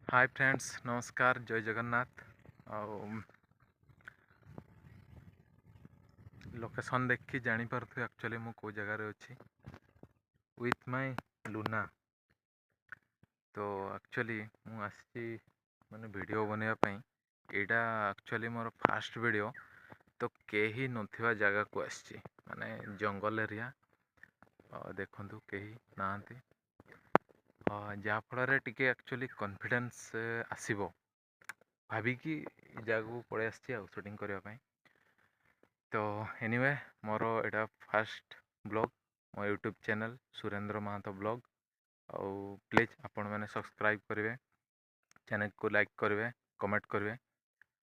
Hi friends, नमस्कार, जय जगन्नाथ। ଆଉ ଲୋକେସନ୍ ଦେଖିକି ଜାଣିପାରୁଥିବେ ଆକ୍ଚୁଆଲି ମୁଁ କେଉଁ ଜାଗାରେ ଅଛି ୱିଥ୍ ମାଇ ଲୁନା। ତ ଆକ୍ଚୁଆଲି ମୁଁ ଆସିଛି ମାନେ ଭିଡ଼ିଓ ବନେଇବା ପାଇଁ। ଏଇଟା ଆକ୍ଚୁଆଲି ମୋର ଫାର୍ଷ୍ଟ ଭିଡ଼ିଓ। ତ କେହି ନଥିବା ଜାଗାକୁ ଆସିଛି, ମାନେ ଜଙ୍ଗଲ ଏରିଆ। ଦେଖନ୍ତୁ କେହି ନାହାନ୍ତି, ଯାହାଫଳରେ ଟିକେ ଆକ୍ଚୁଆଲି କନଫିଡେନ୍ସ ଆସିବ ଭାବିକି ଏ ଜାଗାକୁ ପଳେଇ ଆସିଛି ଆଉ ସୁଟିଂ କରିବା ପାଇଁ। ତ ଏନିୱେ ମୋର ଏଇଟା ଫାର୍ଷ୍ଟ ବ୍ଲଗ୍ ମୋ YouTube channel Surendra Mahanta blog. ଆଉ ପ୍ଲିଜ୍ ଆପଣମାନେ ସବସ୍କ୍ରାଇବ୍ କରିବେ, ଚ୍ୟାନେଲ୍କୁ ଲାଇକ୍ କରିବେ, କମେଣ୍ଟ କରିବେ।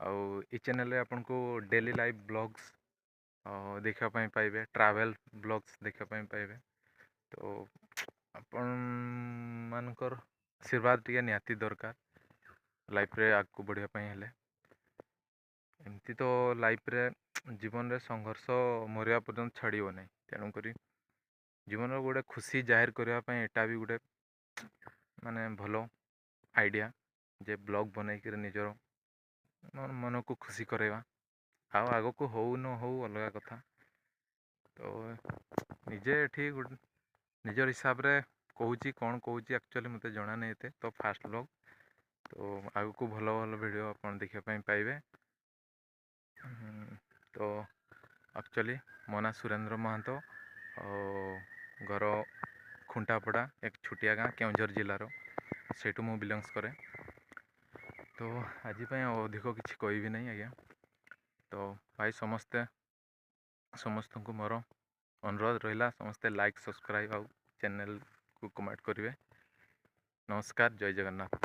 ଆଉ ଏ ଚ୍ୟାନେଲ୍ରେ ଆପଣଙ୍କୁ ଡେଲି ଲାଇଫ୍ ବ୍ଲଗ୍ସ ଦେଖିବା ପାଇଁ ପାଇବେ, ଟ୍ରାଭେଲ୍ ବ୍ଲଗ୍ସ ଦେଖିବା ପାଇଁ ପାଇବେ। ତ ଆପଣମାନଙ୍କର ଆଶୀର୍ବାଦ ଟିକେ ନିହାତି ଦରକାର ଲାଇଫ୍ରେ ଆଗକୁ ବଢ଼ିବା ପାଇଁ ହେଲେ। ଏମିତି ତ ଲାଇଫ୍ରେ ଜୀବନରେ ସଂଘର୍ଷ ମରିବା ପର୍ଯ୍ୟନ୍ତ ଛାଡ଼ିବ ନାହିଁ। ତେଣୁକରି ଜୀବନର ଗୋଟେ ଖୁସି ଜାହିର କରିବା ପାଇଁ ଏଇଟା ବି ଗୋଟେ ମାନେ ଭଲ ଆଇଡ଼ିଆ, ଯେ ବ୍ଲଗ୍ ବନେଇକିରି ନିଜର ମନକୁ ଖୁସି କରାଇବା। ଆଉ ଆଗକୁ ହଉ ନ ହଉ ଅଲଗା କଥା। ତ ନିଜେ ଏଠି ଗୋଟେ ନିଜର ହିସାବରେ କହୁଛି, କ'ଣ କହୁଛି ଆକ୍ଚୁଆଲି ମୋତେ ଜଣା ନାହିଁ ଏତେ। ତ ଫାର୍ଷ୍ଟ ବ୍ଲଗ୍, ତ ଆଗକୁ ଭଲ ଭଲ ଭିଡ଼ିଓ ଆପଣ ଦେଖିବା ପାଇଁ ପାଇବେ। ତ ଆକ୍ଚୁଆଲି ମୋ ନାଁ ସୁରେନ୍ଦ୍ର ମହାନ୍ତ, ଘର ଖୁଣ୍ଟାପଡ଼ା, ଏକ ଛୋଟିଆ ଗାଁ କେଉଁଝର ଜିଲ୍ଲାର। ସେଇଠୁ ମୁଁ ବିଲଙ୍ଗସ୍ କରେ। ତ ଆଜି ପାଇଁ ଆଉ ଅଧିକ କିଛି କହିବି ନାହିଁ ଆଜ୍ଞା। ତ ଭାଇ ସମସ୍ତଙ୍କୁ ମୋର ଅନୁରୋଧ ରହିଲା, ସମସ୍ତେ ଲାଇକ୍, ସବସ୍କ୍ରାଇବ୍ ଆଉ ଚ୍ୟାନେଲ୍କୁ କମେଣ୍ଟ କରିବେ। ନମସ୍କାର, ଜୟ ଜଗନ୍ନାଥ।